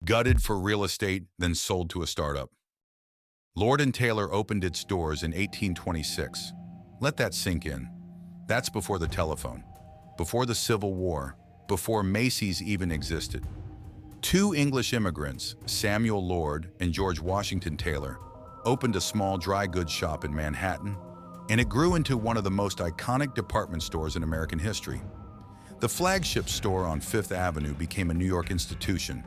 Gutted for real estate, then sold to a startup. Lord & Taylor opened its doors in 1826. Let that sink in. That's before the telephone, before the Civil War, before Macy's even existed. Two English immigrants, Samuel Lord and George Washington Taylor, opened a small dry goods shop in Manhattan, and it grew into one of the most iconic department stores in American history. The flagship store on Fifth Avenue became a New York institution,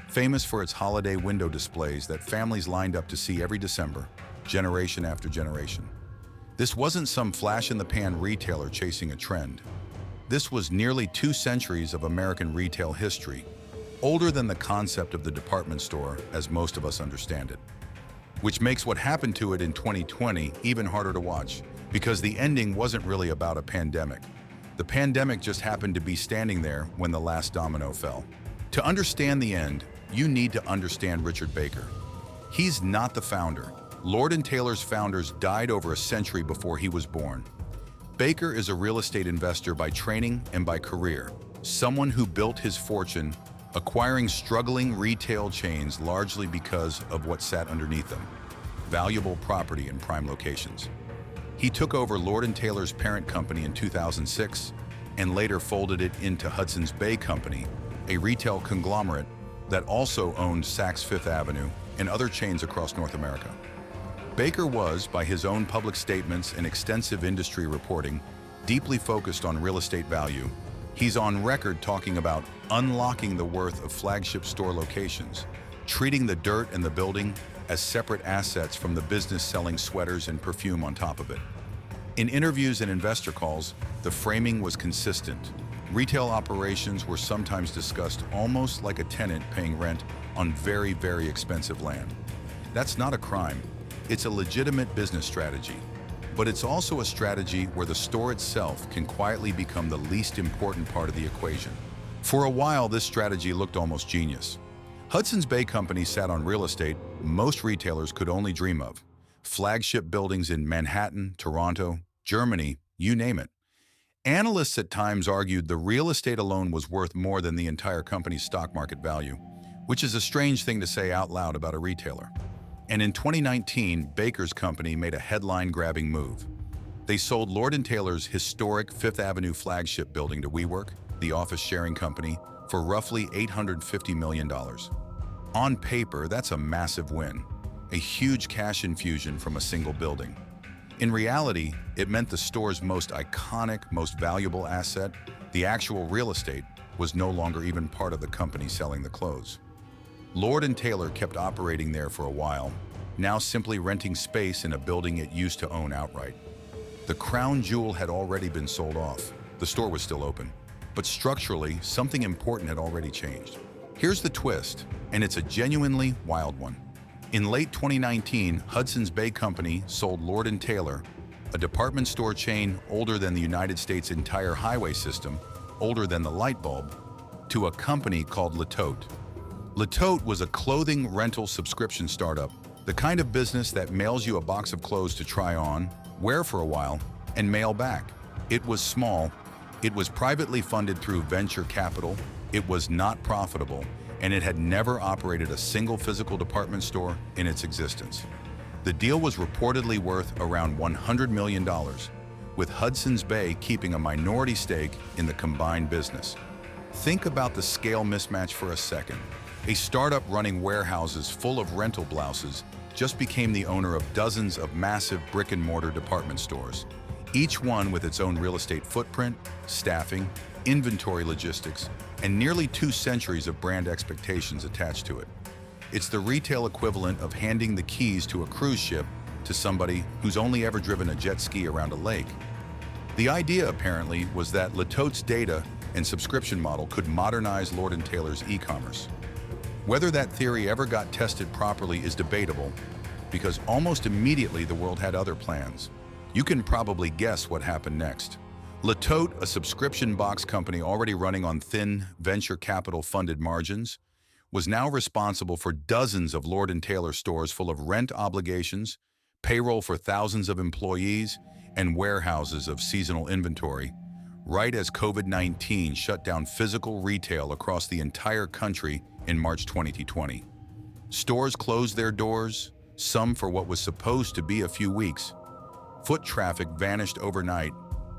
famous for its holiday window displays that families lined up to see every December, generation after generation. This wasn't some flash-in-the-pan retailer chasing a trend. This was nearly 2 centuries of American retail history, older than the concept of the department store as most of us understand it. Which makes what happened to it in 2020 even harder to watch, because the ending wasn't really about a pandemic. The pandemic just happened to be standing there when the last domino fell. To understand the end, you need to understand Richard Baker. He's not the founder. Lord & Taylor's founders died over a century before he was born. Baker is a real estate investor by training and by career, someone who built his fortune acquiring struggling retail chains largely because of what sat underneath them: valuable property in prime locations. He took over Lord & Taylor's parent company in 2006 and later folded it into Hudson's Bay Company, a retail conglomerate that also owned Saks Fifth Avenue and other chains across North America. Baker was, by his own public statements and extensive industry reporting, deeply focused on real estate value. He's on record talking about unlocking the worth of flagship store locations, treating the dirt and the building as separate assets from the business selling sweaters and perfume on top of it. In interviews and investor calls, the framing was consistent. Retail operations were sometimes discussed almost like a tenant paying rent on very, very expensive land. That's not a crime. It's a legitimate business strategy. But it's also a strategy where the store itself can quietly become the least important part of the equation. For a while, this strategy looked almost genius. Hudson's Bay Company sat on real estate most retailers could only dream of. Flagship buildings in Manhattan, Toronto, Germany, you name it. Analysts at times argued the real estate alone was worth more than the entire company's stock market value, which is a strange thing to say out loud about a retailer. And in 2019, Baker's company made a headline-grabbing move. They sold Lord & Taylor's historic Fifth Avenue flagship building to WeWork, the office-sharing company, for roughly $850 million. On paper, that's a massive win, a huge cash infusion from a single building. In reality, it meant the store's most iconic, most valuable asset, the actual real estate, was no longer even part of the company selling the clothes. Lord & Taylor kept operating there for a while, now simply renting space in a building it used to own outright. The crown jewel had already been sold off. The store was still open. But structurally, something important had already changed. Here's the twist, and it's a genuinely wild one. In late 2019, Hudson's Bay Company sold Lord & Taylor, a department store chain older than the United States' entire highway system, older than the light bulb, to a company called Liquidation. Liquidation was a clothing rental subscription startup, the kind of business that mails you a box of clothes to try on, wear for a while, and mail back. It was small, it was privately funded through venture capital, it was not profitable, and it had never operated a single physical department store in its existence. The deal was reportedly worth around $100 million, with Hudson's Bay keeping a minority stake in the combined business. Think about the scale mismatch for a second. A startup running warehouses full of rental blouses just became the owner of dozens of massive brick-and-mortar department stores, each one with its own real estate footprint, staffing, inventory logistics, and nearly 2 centuries of brand expectations attached to it. It's the retail equivalent of handing the keys to a cruise ship to somebody who's only ever driven a jet ski around a lake. The idea, apparently, was that Liquid's data and subscription model could modernize Lord & Taylor's e-commerce. Whether that theory ever got tested properly is debatable, because almost immediately the world had other plans. You can probably guess what happened next. Liquidation, a subscription box company already running on thin, venture capital-funded margins, was now responsible for dozens of Lord & Taylor stores full of rent obligations, payroll for thousands of employees, and warehouses of seasonal inventory, right as COVID-19 shut down physical retail across the entire country in March 2020. Stores closed their doors, some for what was supposed to be a few weeks. Foot traffic vanished overnight.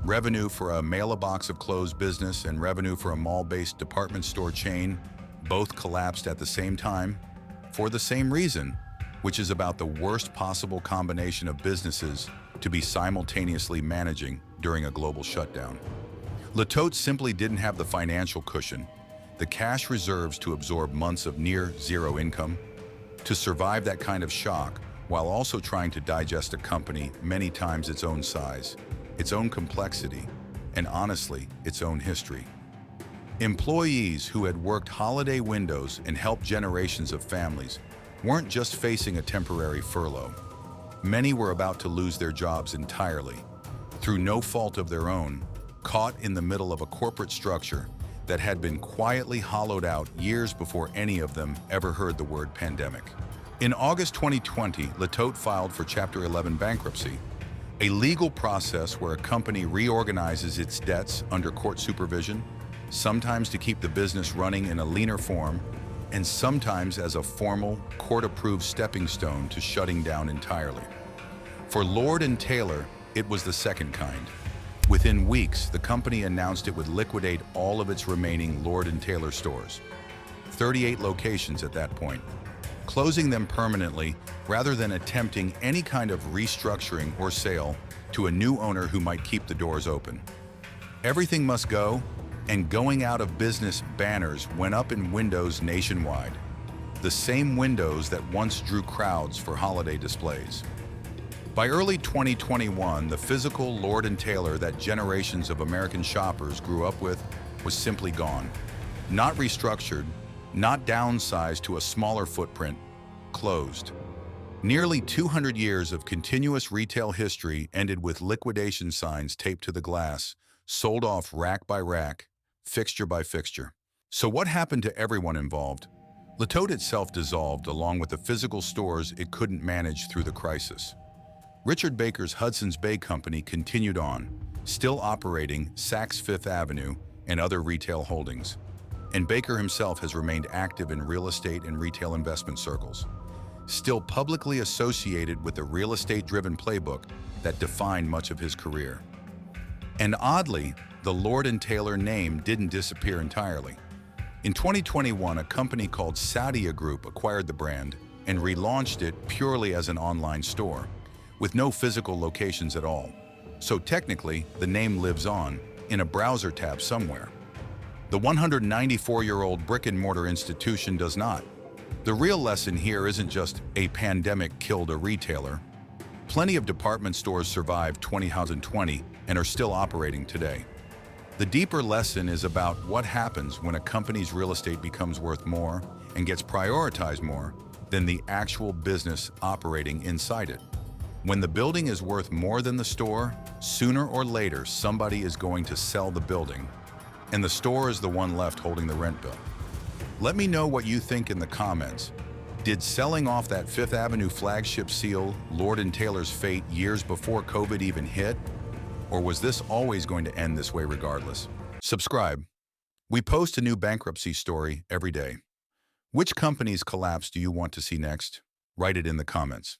Revenue for a mail-a-box of closed business and revenue for a mall-based department store chain both collapsed at the same time for the same reason, which is about the worst possible combination of businesses to be simultaneously managing during a global shutdown. Liquidation simply didn't have the financial cushion, the cash reserves to absorb months of near-zero income, to survive that kind of shock while also trying to digest a company many times its own size, its own complexity, and honestly, its own history. Employees who had worked holiday windows and helped generations of families weren't just facing a temporary furlough. Many were about to lose their jobs entirely, through no fault of their own, caught in the middle of a corporate structure that had been quietly hollowed out years before any of them ever heard the word pandemic. In August 2020, Liquidation filed for Chapter 11 bankruptcy, a legal process where a company reorganizes its debts under court supervision, sometimes to keep the business running in a leaner form, and sometimes as a formal, court-approved stepping stone to shutting down entirely. For Lord & Taylor, it was the second kind. Within weeks, the company announced it would liquidate all of its remaining Lord & Taylor stores, 38 locations at that point, closing them permanently rather than attempting any kind of restructuring or sale to a new owner who might keep the doors open. Everything must go, and going out of business banners went up in windows nationwide, the same windows that once drew crowds for holiday displays. By early 2021, the physical Lord & Taylor that generations of American shoppers grew up with was simply gone. Not restructured, not downsized to a smaller footprint, closed. Nearly 200 years of continuous retail history ended with liquidation signs taped to the glass, sold off rack by rack, fixture by fixture. So what happened to everyone involved? Liquidation itself dissolved along with the physical stores it couldn't manage through the crisis. Richard Baker's Hudson's Bay Company continued on, still operating Saks Fifth Avenue and other retail holdings. And Baker himself has remained active in real estate and retail investment circles, still publicly associated with the real estate-driven playbook that defined much of his career. And oddly, the Lord & Taylor name didn't disappear entirely. In 2021, a company called Sadia Group acquired the brand and relaunched it purely as an online store, with no physical locations at all. So technically, the name lives on in a browser tab somewhere. The 194-year-old brick-and-mortar institution does not. The real lesson here isn't just a pandemic killed a retailer. Plenty of department stores survived 2020 and are still operating today. The deeper lesson is about what happens when a company's real estate becomes worth more and gets prioritized more than the actual business operating inside it. When the building is worth more than the store, sooner or later somebody is going to sell the building, and the store is the one left holding the rent bill. Let me know what you think in the comments. Did selling off that Fifth Avenue flagship seal Lord & Taylor's fate years before COVID even hit? Or was this always going to end this way regardless? Subscribe. We post a new bankruptcy story every day. Which company's collapse do you want to see next? Write it in the comments.